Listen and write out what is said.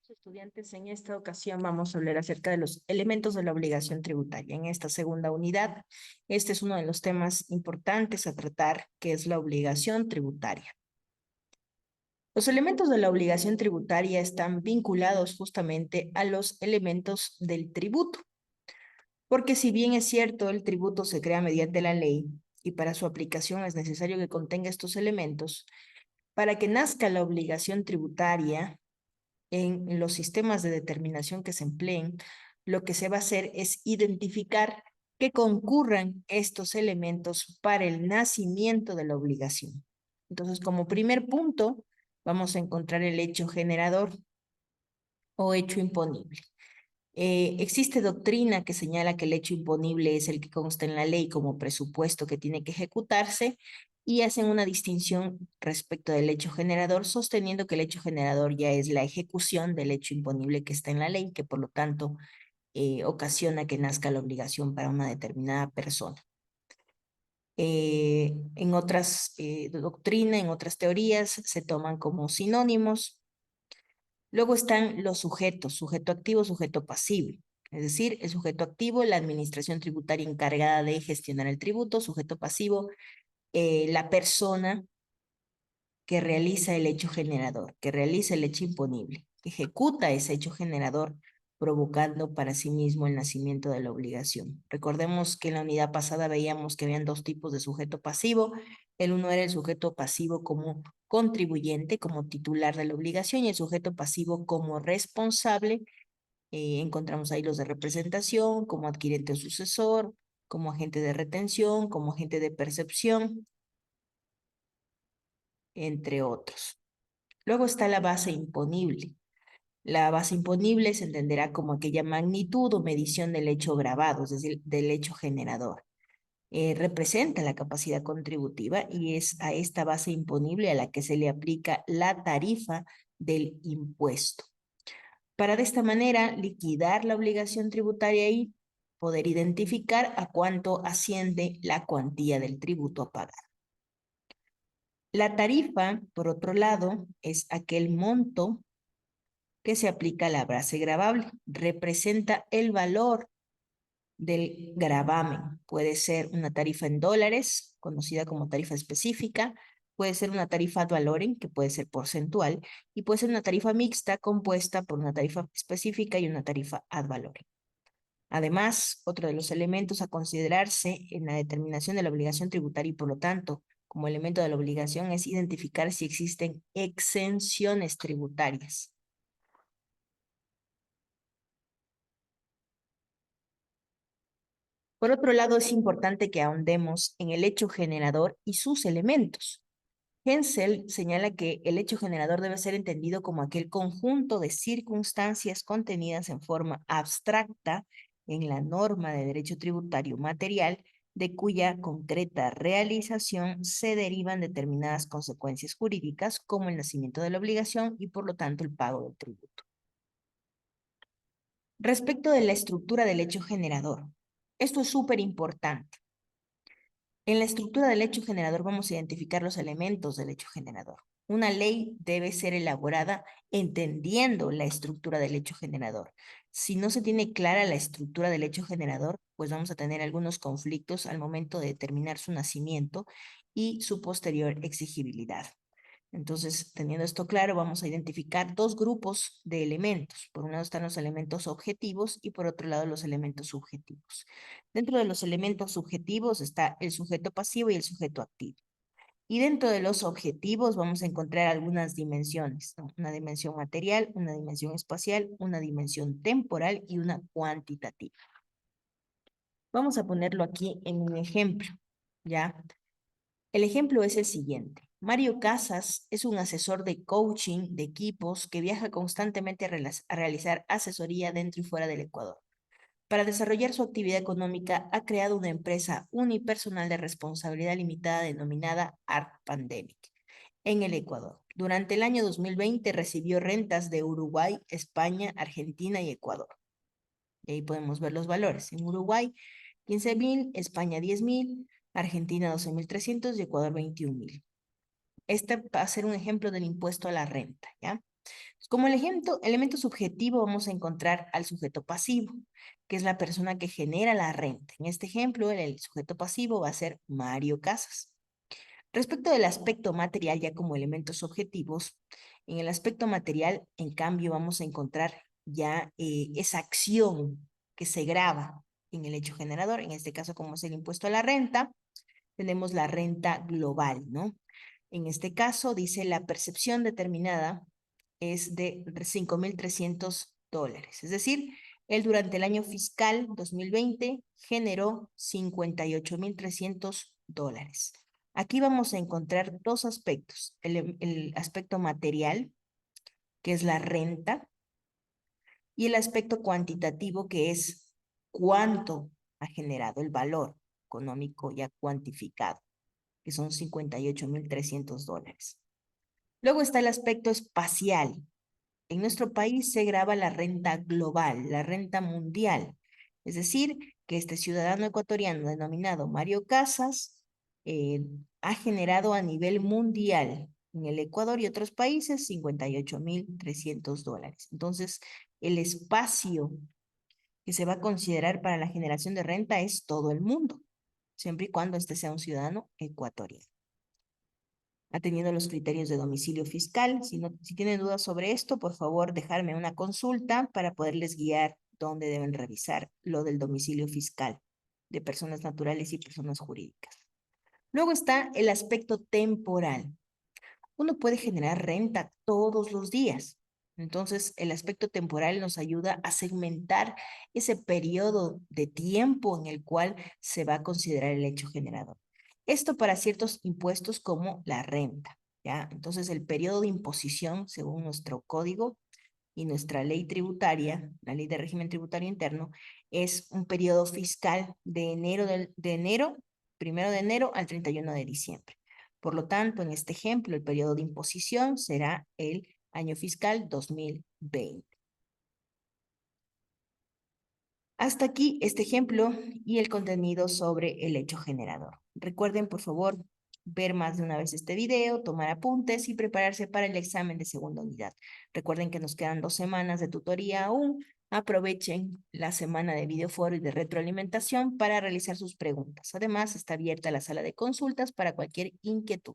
Estudiantes, en esta ocasión vamos a hablar acerca de los elementos de la obligación tributaria. En esta segunda unidad, este es uno de los temas importantes a tratar, que es la obligación tributaria. Los elementos de la obligación tributaria están vinculados justamente a los elementos del tributo, porque si bien es cierto, el tributo se crea mediante la ley y para su aplicación es necesario que contenga estos elementos, para que nazca la obligación tributaria, en los sistemas de determinación que se empleen, lo que se va a hacer es identificar que concurran estos elementos para el nacimiento de la obligación. Entonces, como primer punto, vamos a encontrar el hecho generador o hecho imponible. Existe doctrina que señala que el hecho imponible es el que consta en la ley como presupuesto que tiene que ejecutarse y hacen una distinción respecto del hecho generador, sosteniendo que el hecho generador ya es la ejecución del hecho imponible que está en la ley, que por lo tanto ocasiona que nazca la obligación para una determinada persona. En otras doctrinas, en otras teorías, se toman como sinónimos. Luego están los sujetos, sujeto activo, sujeto pasivo. Es decir, el sujeto activo, la administración tributaria encargada de gestionar el tributo; sujeto pasivo, la persona que realiza el hecho generador, que realiza el hecho imponible, que ejecuta ese hecho generador, provocando para sí mismo el nacimiento de la obligación. Recordemos que en la unidad pasada veíamos que habían dos tipos de sujeto pasivo. El uno era el sujeto pasivo como contribuyente, como titular de la obligación, y el sujeto pasivo como responsable. Encontramos ahí los de representación, como adquirente o sucesor, como agente de retención, como agente de percepción, entre otros. Luego está la base imponible. La base imponible se entenderá como aquella magnitud o medición del hecho grabado, es decir, del hecho generador. Representa la capacidad contributiva y es a esta base imponible a la que se le aplica la tarifa del impuesto, para de esta manera liquidar la obligación tributaria y poder identificar a cuánto asciende la cuantía del tributo a pagar. La tarifa, por otro lado, es aquel monto que se aplica a la base gravable. Representa el valor del gravamen. Puede ser una tarifa en dólares, conocida como tarifa específica; puede ser una tarifa ad valorem, que puede ser porcentual; y puede ser una tarifa mixta compuesta por una tarifa específica y una tarifa ad valorem. Además, otro de los elementos a considerarse en la determinación de la obligación tributaria y por lo tanto como elemento de la obligación es identificar si existen exenciones tributarias. Por otro lado, es importante que ahondemos en el hecho generador y sus elementos. Hensel señala que el hecho generador debe ser entendido como aquel conjunto de circunstancias contenidas en forma abstracta en la norma de derecho tributario material, de cuya concreta realización se derivan determinadas consecuencias jurídicas, como el nacimiento de la obligación y por lo tanto el pago del tributo. Respecto de la estructura del hecho generador, esto es súper importante. En la estructura del hecho generador vamos a identificar los elementos del hecho generador. Una ley debe ser elaborada entendiendo la estructura del hecho generador. Si no se tiene clara la estructura del hecho generador, pues vamos a tener algunos conflictos al momento de determinar su nacimiento y su posterior exigibilidad. Entonces, teniendo esto claro, vamos a identificar dos grupos de elementos. Por un lado están los elementos objetivos y por otro lado los elementos subjetivos. Dentro de los elementos subjetivos está el sujeto pasivo y el sujeto activo. Y dentro de los objetivos vamos a encontrar algunas dimensiones, ¿no? Una dimensión material, una dimensión espacial, una dimensión temporal y una cuantitativa. Vamos a ponerlo aquí en un ejemplo, ¿ya? El ejemplo es el siguiente. Mario Casas es un asesor de coaching de equipos que viaja constantemente a realizar asesoría dentro y fuera del Ecuador. Para desarrollar su actividad económica, ha creado una empresa unipersonal de responsabilidad limitada denominada Art Pandemic en el Ecuador. Durante el año 2020 recibió rentas de Uruguay, España, Argentina y Ecuador. Y ahí podemos ver los valores. En Uruguay, 15.000, España 10.000, Argentina 12.300 y Ecuador 21.000. Este va a ser un ejemplo del impuesto a la renta, ¿ya? Como elemento subjetivo vamos a encontrar al sujeto pasivo, que es la persona que genera la renta. En este ejemplo, el sujeto pasivo va a ser Mario Casas. Respecto del aspecto material, ya como elementos objetivos, en el aspecto material, en cambio, vamos a encontrar ya esa acción que se graba en el hecho generador, en este caso como es el impuesto a la renta, tenemos la renta global, ¿no? En este caso dice la percepción determinada es de $5,300, es decir, él durante el año fiscal 2020 generó $58,300. Aquí vamos a encontrar dos aspectos, el aspecto material, que es la renta, y el aspecto cuantitativo, que es cuánto ha generado el valor económico ya cuantificado, que son $58,300. Luego está el aspecto espacial. En nuestro país se graba la renta global, la renta mundial. Es decir, que este ciudadano ecuatoriano denominado Mario Casas ha generado a nivel mundial en el Ecuador y otros países $58,300. Entonces, el espacio que se va a considerar para la generación de renta es todo el mundo, siempre y cuando este sea un ciudadano ecuatoriano, atendiendo los criterios de domicilio fiscal. Si tienen dudas sobre esto, por favor, dejarme una consulta para poderles guiar dónde deben revisar lo del domicilio fiscal de personas naturales y personas jurídicas. Luego está el aspecto temporal. Uno puede generar renta todos los días. Entonces, el aspecto temporal nos ayuda a segmentar ese periodo de tiempo en el cual se va a considerar el hecho generador. Esto para ciertos impuestos como la renta, ¿ya? Entonces, el periodo de imposición, según nuestro código y nuestra ley tributaria, la ley de régimen tributario interno, es un periodo fiscal de enero, 1 de enero al 31 de diciembre. Por lo tanto, en este ejemplo, el periodo de imposición será el año fiscal 2020. Hasta aquí este ejemplo y el contenido sobre el hecho generador. Recuerden, por favor, ver más de una vez este video, tomar apuntes y prepararse para el examen de segunda unidad. Recuerden que nos quedan 2 semanas de tutoría aún. Aprovechen la semana de videoforo y de retroalimentación para realizar sus preguntas. Además, está abierta la sala de consultas para cualquier inquietud.